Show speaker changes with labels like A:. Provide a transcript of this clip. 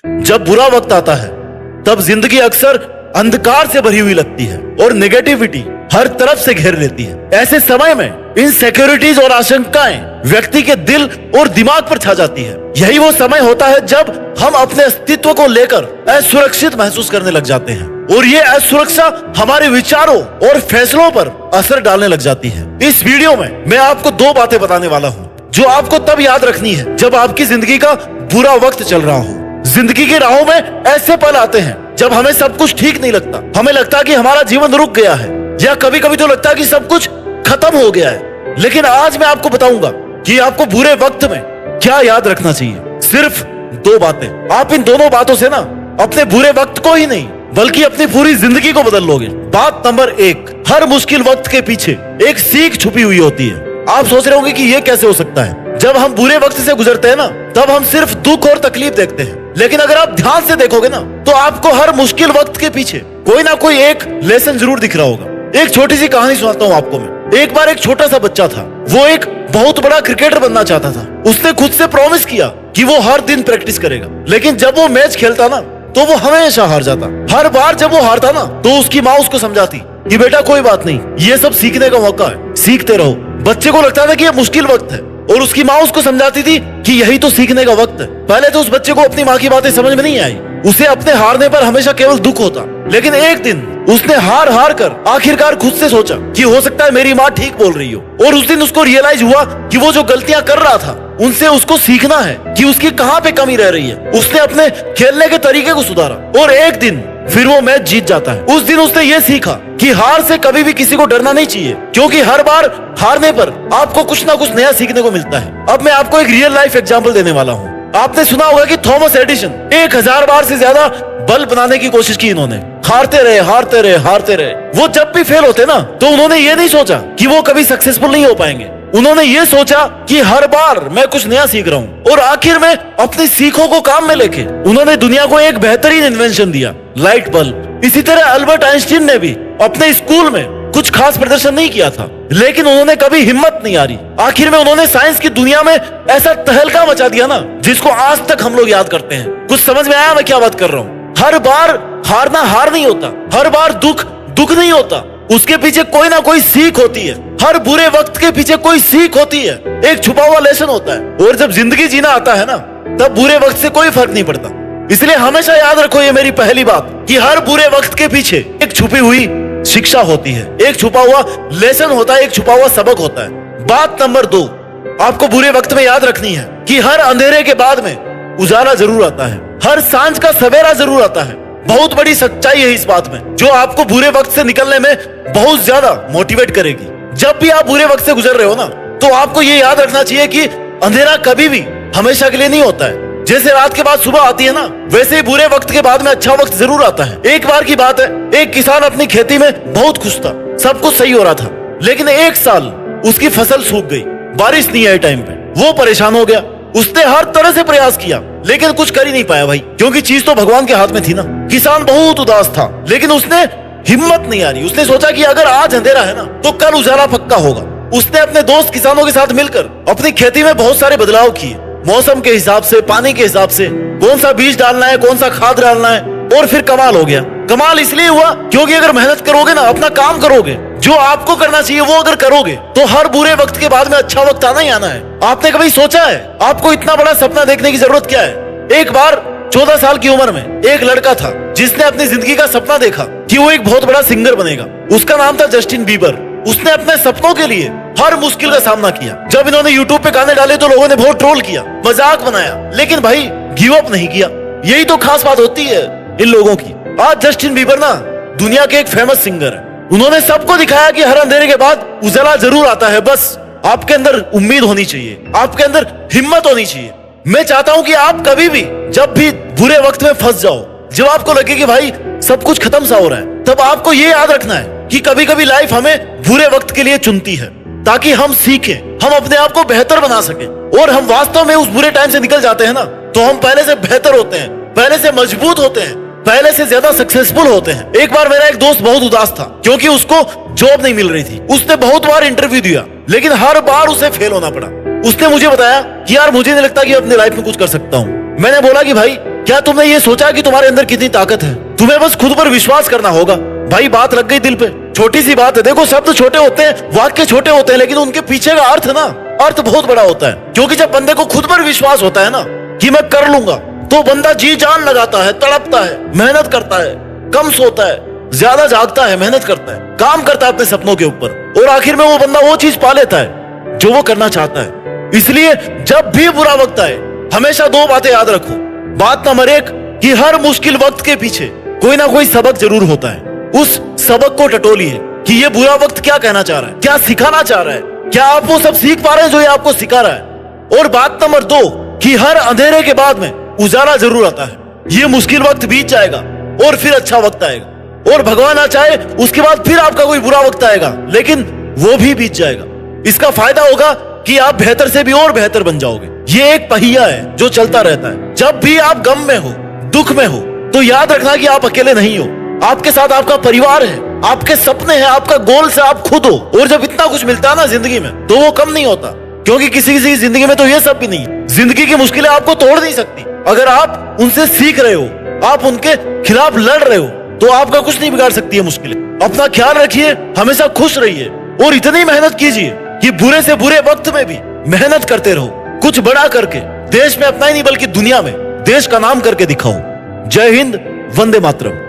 A: जब बुरा वक्त आता है तब जिंदगी अक्सर अंधकार से भरी हुई लगती है और नेगेटिविटी हर तरफ से घेर लेती है। ऐसे समय में इनसिक्योरिटीज और आशंकाएं व्यक्ति के दिल और दिमाग पर छा जाती है। यही वो समय होता है जब हम अपने अस्तित्व को लेकर असुरक्षित महसूस करने लग जाते हैं और ये असुरक्षा हमारे विचारों और फैसलों पर असर डालने लग जाती है। इस वीडियो में मैं आपको दो बातें बताने वाला हूँ जो आपको तब याद रखनी है जब आपकी जिंदगी का बुरा वक्त चल रहा हो। जिंदगी की राहों में ऐसे पल आते हैं जब हमें सब कुछ ठीक नहीं लगता, हमें लगता है कि हमारा जीवन रुक गया है या कभी कभी तो लगता है कि सब कुछ खत्म हो गया है। लेकिन आज मैं आपको बताऊंगा कि आपको बुरे वक्त में क्या याद रखना चाहिए। सिर्फ दो बातें। आप इन दोनों बातों से ना अपने बुरे वक्त को ही नहीं बल्कि अपनी पूरी जिंदगी को बदल लोगे। बात नंबर 1, हर मुश्किल वक्त के पीछे एक सीख छुपी हुई होती है। आप सोच रहे होंगे कि ये कैसे हो सकता है। जब हम बुरे वक्त से गुजरते हैं ना तब हम सिर्फ दुख और तकलीफ देखते हैं, लेकिन अगर आप ध्यान से देखोगे ना तो आपको हर मुश्किल वक्त के पीछे कोई ना कोई एक लेसन जरूर दिख रहा होगा। एक छोटी सी कहानी सुनाता हूँ आपको मैं। एक बार एक छोटा सा बच्चा था, वो एक बहुत बड़ा क्रिकेटर बनना चाहता था। उसने खुद से प्रॉमिस किया कि वो हर दिन प्रैक्टिस करेगा, लेकिन जब वो मैच खेलता ना तो वो हमेशा हार जाता। हर बार जब वो हारता ना तो उसकी माँ उसको समझाती कि बेटा कोई बात नहीं, ये सब सीखने का मौका है, सीखते रहो। बच्चे को लगता था कि ये मुश्किल वक्त है और उसकी माँ उसको समझाती थी कि यही तो सीखने का वक्त है। पहले तो उस बच्चे को अपनी माँ की बातें समझ में नहीं आई, उसे अपने हारने पर हमेशा केवल दुख होता। लेकिन एक दिन उसने हार हार कर आखिरकार खुद से सोचा कि हो सकता है मेरी माँ ठीक बोल रही हो, और उस दिन उसको रियलाइज हुआ कि वो जो गलतियां कर रहा था उनसे उसको सीखना है कि उसकी कहाँ पे कमी रह रही है। उसने अपने खेलने के तरीके को सुधारा और एक दिन फिर वो मैच जीत जाता है। उस दिन उसने ये सीखा कि हार से कभी भी किसी को डरना नहीं चाहिए, क्योंकि हर बार हारने पर आपको कुछ ना कुछ नया सीखने को मिलता है। अब मैं आपको एक रियल लाइफ एग्जांपल देने वाला हूँ। आपने सुना होगा कि थॉमस एडिसन 1000 बार से ज्यादा बल्ब बनाने की कोशिश की इन्होंने। हारते रहे हारते रहे हारते रहे। वो जब भी फेल होते ना तो उन्होंने ये नहीं सोचा कि वो कभी सक्सेसफुल नहीं हो पाएंगे। उन्होंने ये सोचा कि हर बार मैं कुछ नया सीख रहा हूँ, और आखिर में अपनी सीखों को काम में लेके उन्होंने दुनिया को एक बेहतरीन इन्वेंशन दिया, लाइट बल्ब। इसी तरह अल्बर्ट आइंस्टीन ने भी अपने स्कूल में कुछ खास प्रदर्शन नहीं किया था, लेकिन उन्होंने कभी हिम्मत नहीं हारी। आखिर में उन्होंने साइंस की दुनिया में ऐसा तहलका मचा दिया ना जिसको आज तक हम लोग याद करते हैं। कुछ समझ में आया मैं क्या बात कर रहा हूँ? हर बार हारना हार नहीं होता, हर बार दुख दुख नहीं होता, उसके पीछे कोई ना कोई सीख होती है। हर बुरे वक्त के पीछे कोई सीख होती है, एक छुपा हुआ लेसन होता है। और जब जिंदगी जीना आता है ना तब बुरे वक्त से कोई फर्क नहीं पड़ता। इसलिए हमेशा याद रखो ये मेरी पहली बात कि हर बुरे वक्त के पीछे एक छुपी हुई शिक्षा होती है, एक छुपा हुआ लेसन होता है, एक छुपा हुआ सबक होता है। बात नंबर 2, आपको बुरे वक्त में याद रखनी है कि हर अंधेरे के बाद में उजाला जरूर आता है, हर सांझ का सवेरा जरूर आता है। बहुत बड़ी सच्चाई है इस बात में जो आपको बुरे वक्त से निकलने में बहुत ज्यादा मोटिवेट करेगी। जब भी आप बुरे वक्त से गुजर रहे हो ना तो आपको ये याद रखना चाहिए कि अंधेरा कभी भी हमेशा के लिए नहीं होता है। जैसे रात के बाद सुबह आती है ना, वैसे ही बुरे वक्त के बाद में अच्छा वक्त जरूर आता है। एक बार की बात है, एक किसान अपनी खेती में बहुत खुश था, सब कुछ सही हो रहा था, लेकिन एक साल उसकी फसल सूख गई, बारिश नहीं आई टाइम पे। वो परेशान हो गया, उसने हर तरह से प्रयास किया लेकिन कुछ कर ही नहीं पाया भाई, क्योंकि चीज तो भगवान के हाथ में थी ना। किसान बहुत उदास था, लेकिन उसने हिम्मत नहीं हारी। उसने सोचा कि अगर आज अंधेरा है ना तो कल उजाला पक्का होगा। उसने अपने दोस्त किसानों के साथ मिलकर अपनी खेती में बहुत सारे बदलाव किए, मौसम के हिसाब से, पानी के हिसाब से, कौन सा बीज डालना है, कौन सा खाद डालना है। और फिर कमाल हो गया। कमाल इसलिए हुआ क्योंकि अगर मेहनत करोगे ना, अपना काम करोगे, जो आपको करना चाहिए वो अगर करोगे तो हर बुरे वक्त के बाद में अच्छा वक्त आना ही आना है। आपने कभी सोचा है आपको इतना बड़ा सपना देखने की जरूरत क्या है? एक बार 14 साल की उम्र में एक लड़का था जिसने अपनी जिंदगी का सपना देखा कि वो एक बहुत बड़ा सिंगर बनेगा। उसका नाम था जस्टिन बीबर। उसने अपने सपनों के लिए हर मुश्किल का सामना किया। जब इन्होंने यूट्यूब पे गाने डाले तो लोगों ने बहुत ट्रोल किया, मजाक बनाया, लेकिन भाई गिव अप नहीं किया। यही तो खास बात होती है इन लोगों की। आज जस्टिन बीबर ना दुनिया के एक फेमस सिंगर है। उन्होंने सबको दिखाया कि हर अंधेरे के बाद उजाला जरूर आता है, बस आपके अंदर उम्मीद होनी चाहिए, आपके अंदर हिम्मत होनी चाहिए। मैं चाहता हूं कि आप कभी भी जब भी बुरे वक्त में फंस जाओ, जब आपको लगे कि भाई सब कुछ खत्म सा हो रहा है, तब आपको ये याद रखना है कि कभी कभी लाइफ हमें बुरे वक्त के लिए चुनती है ताकि हम सीखें, हम अपने आप को बेहतर बना सकें। और हम वास्तव में उस बुरे टाइम से निकल जाते हैं ना तो हम पहले से बेहतर होते हैं, पहले से मजबूत होते हैं, पहले से ज्यादा सक्सेसफुल होते हैं। एक बार मेरा एक दोस्त बहुत उदास था क्योंकि उसको जॉब नहीं मिल रही थी। उसने बहुत बार इंटरव्यू दिया लेकिन हर बार उसे फेल होना पड़ा। उसने मुझे बताया कि यार मुझे नहीं लगता कि अपनी लाइफ में कुछ कर सकता हूँ। मैंने बोला कि भाई क्या तुमने ये सोचा कि तुम्हारे अंदर कितनी ताकत है? तुम्हें बस खुद पर विश्वास करना होगा। भाई बात लग गई दिल पे। छोटी सी बात है, देखो शब्द छोटे होते हैं, वाक्य छोटे होते हैं, लेकिन उनके पीछे का अर्थ ना, अर्थ बहुत बड़ा होता है। क्योंकि जब बंदे को खुद पर विश्वास होता है ना कि मैं कर लूंगा, तो बंदा जी जान लगाता है, तड़पता है, मेहनत करता है, कम सोता है, ज्यादा जागता है, मेहनत करता है, काम करता है अपने सपनों के ऊपर, और आखिर में वो बंदा वो चीज पा लेता है जो वो करना चाहता है। इसलिए जब भी बुरा वक्त आए, हमेशा दो बातें याद रखो। बात नंबर 1 कि हर मुश्किल वक्त के पीछे कोई ना कोई सबक जरूर होता है। उस सबक को टटोलिए कि ये बुरा वक्त क्या कहना चाह रहा है, क्या सिखाना चाह रहा है, क्या आप वो सब सीख पा रहे हैं जो ये आपको सिखा रहा है। और बात नंबर 2 कि हर अंधेरे के बाद में उजाला जरूर आता है। ये मुश्किल वक्त बीत जाएगा और फिर अच्छा वक्त आएगा, और भगवान ना चाहे उसके बाद फिर आपका कोई बुरा वक्त आएगा, लेकिन वो भी बीत जाएगा। इसका फायदा होगा कि आप बेहतर से भी और बेहतर बन जाओगे। ये एक पहिया है जो चलता रहता है। जब भी आप गम में हो, दुख में हो, तो याद रखना कि आप अकेले नहीं हो। आपके साथ आपका परिवार है, आपके सपने हैं, आपका गोल से आप खुद हो। और जब इतना कुछ मिलता है ना जिंदगी में, तो वो कम नहीं होता, क्योंकि किसी किसी की जिंदगी में तो ये सब भी नहीं है। जिंदगी की मुश्किलें आपको तोड़ नहीं सकती। अगर आप उनसे सीख रहे हो, आप उनके खिलाफ लड़ रहे हो, तो आपका कुछ नहीं बिगाड़ सकती है मुश्किलें। अपना ख्याल रखिए, हमेशा खुश रहिए, और इतनी मेहनत कीजिए कि बुरे से बुरे वक्त में भी मेहनत करते रहो, कुछ बड़ा करके देश में अपना ही नहीं बल्कि दुनिया में देश का नाम करके दिखाओ। जय हिंद, वंदे मातरम।